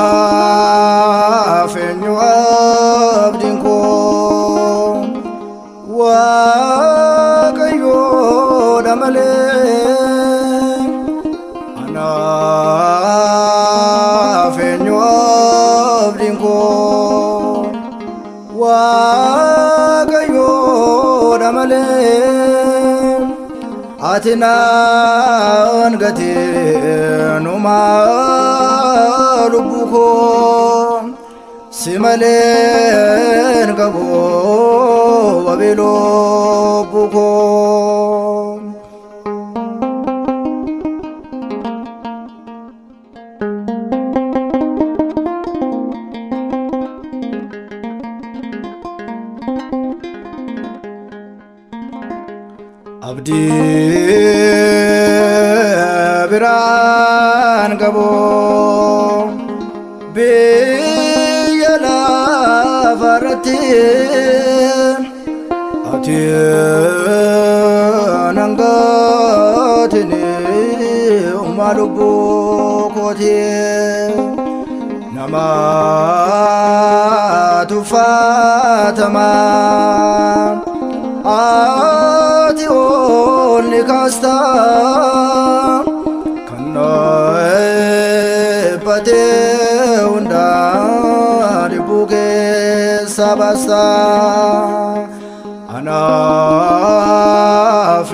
Anaaf eenyu abdiin koo Waaqayyoodha malee. Anaaf eenyu abdiin koo Waaqayyoodha malee. Ati naan gateennuma lubbuu koo si malee hin qabu wabii lubbuu koo. Abdiin biraan qabu biyya lafarratti ati nan gaatini uma lubbuu kooti. Nama tuffatama ati olli kaasta kana eebbate hundaa dhibbuu keessa baasta. Anaaf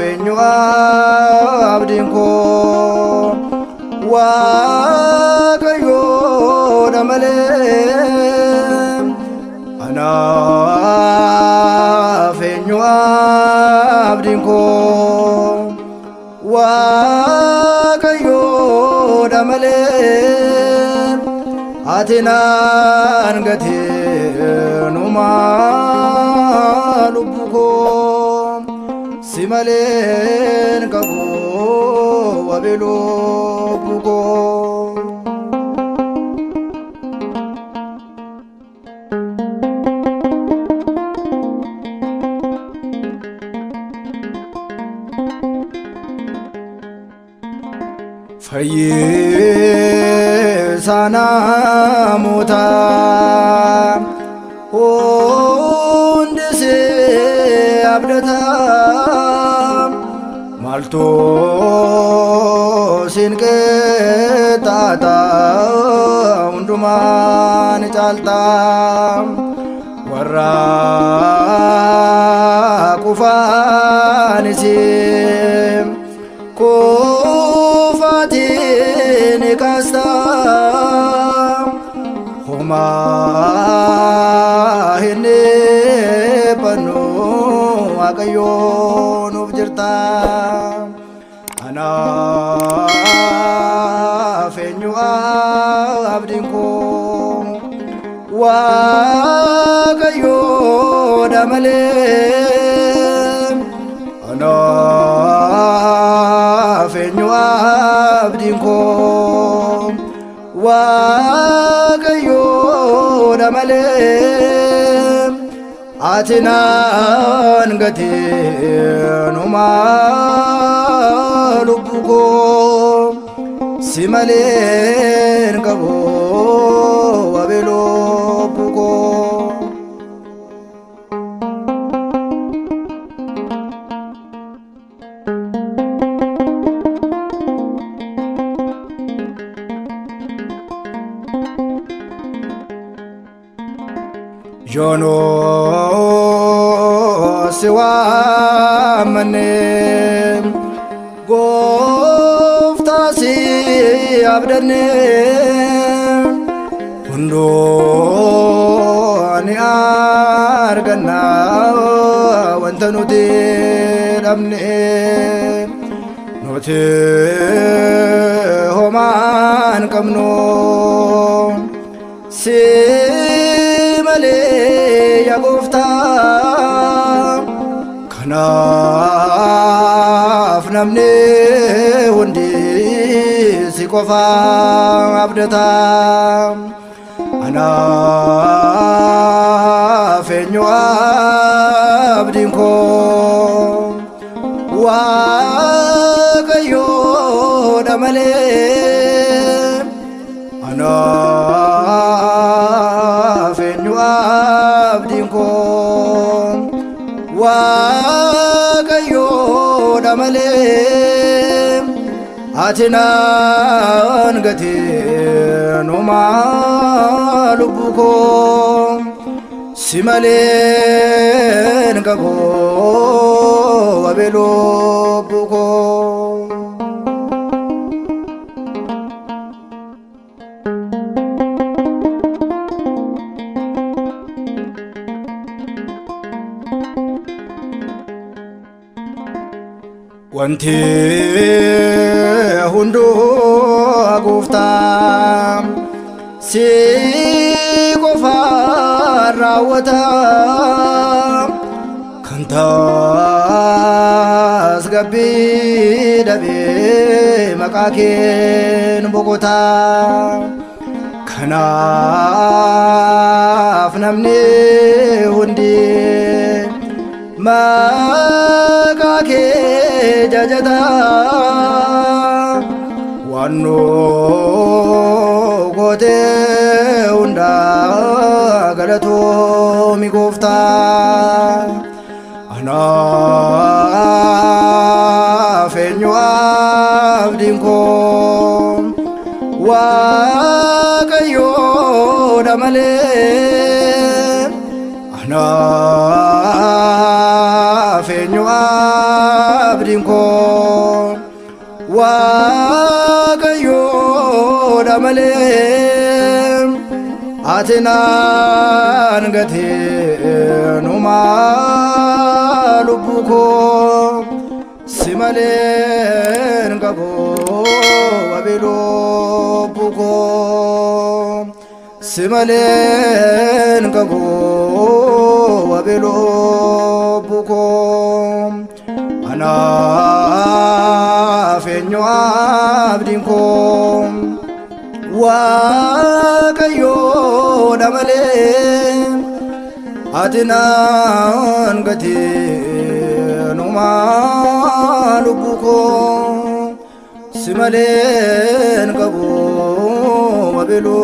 eenyu abdiin koo Waaqayyoodha malee. Anaaf eenyu abdiin koo Waaqayyoodha malee. Ati naan gateennuma lubbuu koo si malee hin qabu wabii lubbuu koo. Fayyisa namootaa hundi si abdata maaltu siin qixxaata hundumaa ni caalta. Warra kufaanis kufatini kaasta homaa hin eebbannu Waaqayyoo nuuf jirta. Anaaf eenyu abdiin koo Waaqayyoodha malee. Anaaf eenyu abdiin koo Waaqayyoodha malee. Ati naan gateennuma lubbuu koo si malee hin qabu wabii lubbuu koo. Yoonoo si waammanne gooftaa si abdanne hundoo ni arganna wanta nuti dhabne. Nuti homaan qabnu si malee yaa gooftaa. Kanaaf namni hundi si qofa abdata. Anaaf eenyu abdiin koo Waaqayyoodha malee. damale Atinan gati numa lubuko Simalen gabo wabelo buko Wanti hundu agufta si qofa raawwata kantaas gabbii dhabee maqaa keen boqotaa kanaaf namni hundi maqaa kee jajata wanno gote hunda galatoomi gooftaa Anaaf eenyu abdiin koo Waaqayyoodha malee Anaaf eenyu abdiin koo Waaqayyoodha malee Atinan gati numa lubuko Simalen gabo wabelo buko Simalen gabo wabelo buko Anaaf eenyu abdiin koo Waaqayyoodha malee Atinan gati numa lubuko Simalen gabo wabelo